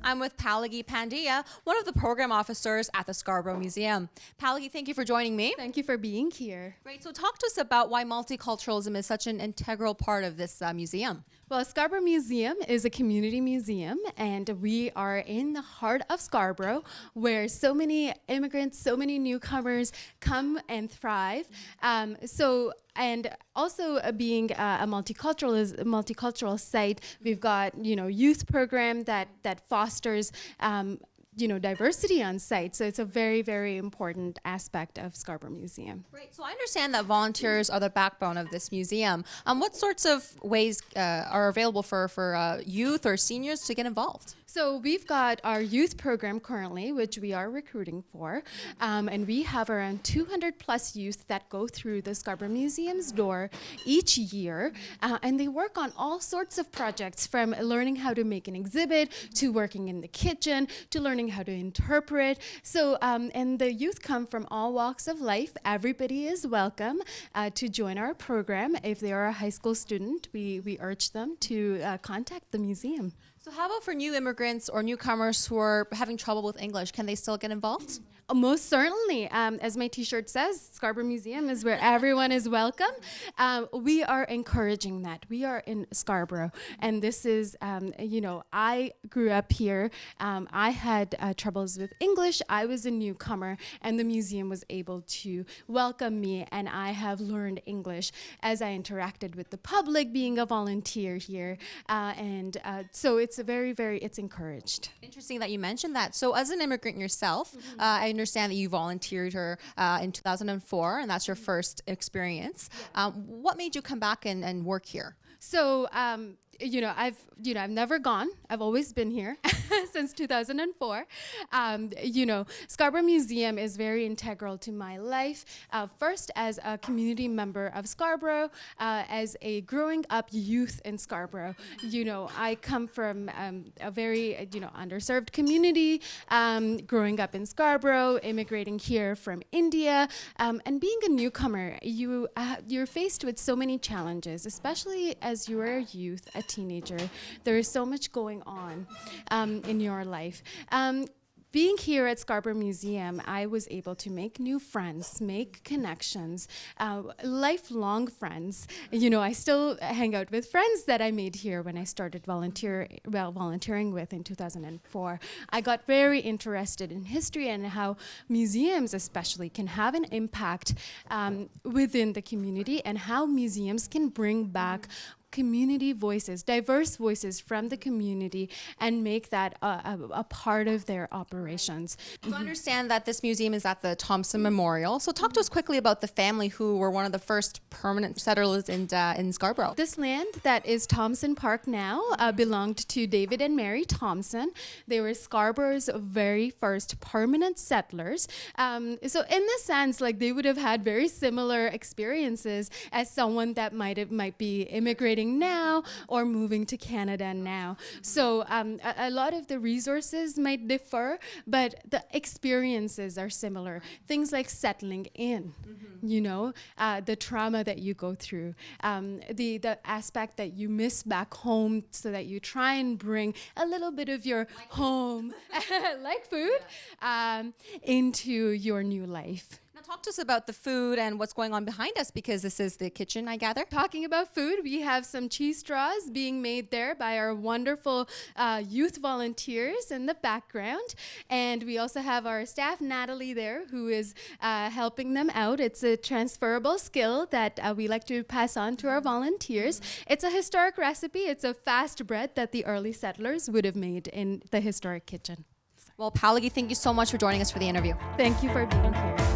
I'm with Palagi Pandya, one of the program officers at the Scarborough Museum. Palagi, thank you for joining me. Thank you for being here. Great. So talk to us about why multiculturalism is such an integral part of this museum. Well, Scarborough Museum is a community museum, and we are in the heart of Scarborough, where so many immigrants, so many newcomers come and thrive. And also being a multicultural site, we've got youth program that fosters diversity on site. So it's a very, very important aspect of Scarborough Museum. Right. So I understand that volunteers are the backbone of this museum. What sorts of ways are available for youth or seniors to get involved? So we've got our youth program currently, which we are recruiting for, and we have around 200 plus youth that go through the Scarborough Museum's door each year, and they work on all sorts of projects, from learning how to make an exhibit, to working in the kitchen, to learning how to interpret. So, and the youth come from all walks of life. Everybody is welcome to join our program. If they are a high school student, we urge them to contact the museum. So how about for new immigrants or newcomers who are having trouble with English? Can they still get involved? Most certainly. As my t-shirt says, Scarborough Museum is where everyone is welcome. We are encouraging that. We are in Scarborough, and this is, I grew up here. I had troubles with English. I was a newcomer, and the museum was able to welcome me, and I have learned English as I interacted with the public, being a volunteer here. So it's it's encouraged. Interesting that you mentioned that. So as an immigrant yourself, I understand that you volunteered here in 2004, and that's your first experience. What made you come back and work here? So, I've never gone. I've always been here since 2004. Scarborough Museum is very integral to my life. First, as a community member of Scarborough, as a growing up youth in Scarborough. I come from a very, underserved community, growing up in Scarborough, immigrating here from India, and being a newcomer, you're faced with so many challenges, especially as you are a youth, a teenager. There is so much going on in your life. Being here at Scarborough Museum, I was able to make new friends, make connections, lifelong friends. I still hang out with friends that I made here when I started volunteering with in 2004. I got very interested in history and how museums especially can have an impact within the community, and how museums can bring back community voices, diverse voices from the community, and make that a part of their operations. So I understand that this museum is at the Thompson Memorial. So talk to us quickly about the family who were one of the first permanent settlers in Scarborough. This land that is Thompson Park now belonged to David and Mary Thompson. They were Scarborough's very first permanent settlers. So in this sense, they would have had very similar experiences as someone that might be immigrating now or moving to Canada now. So a lot of the resources might differ, but the experiences are similar. Things like settling in, the trauma that you go through, the aspect that you miss back home, so that you try and bring a little bit of your home, like food, into your new life. Now talk to us about the food and what's going on behind us, because this is the kitchen, I gather. Talking about food, we have some cheese straws being made there by our wonderful youth volunteers in the background. And we also have our staff, Natalie, there, who is helping them out. It's a transferable skill that we like to pass on to our volunteers. It's a historic recipe. It's a fast bread that the early settlers would have made in the historic kitchen. Well, Palagi, thank you so much for joining us for the interview. Thank you for being here.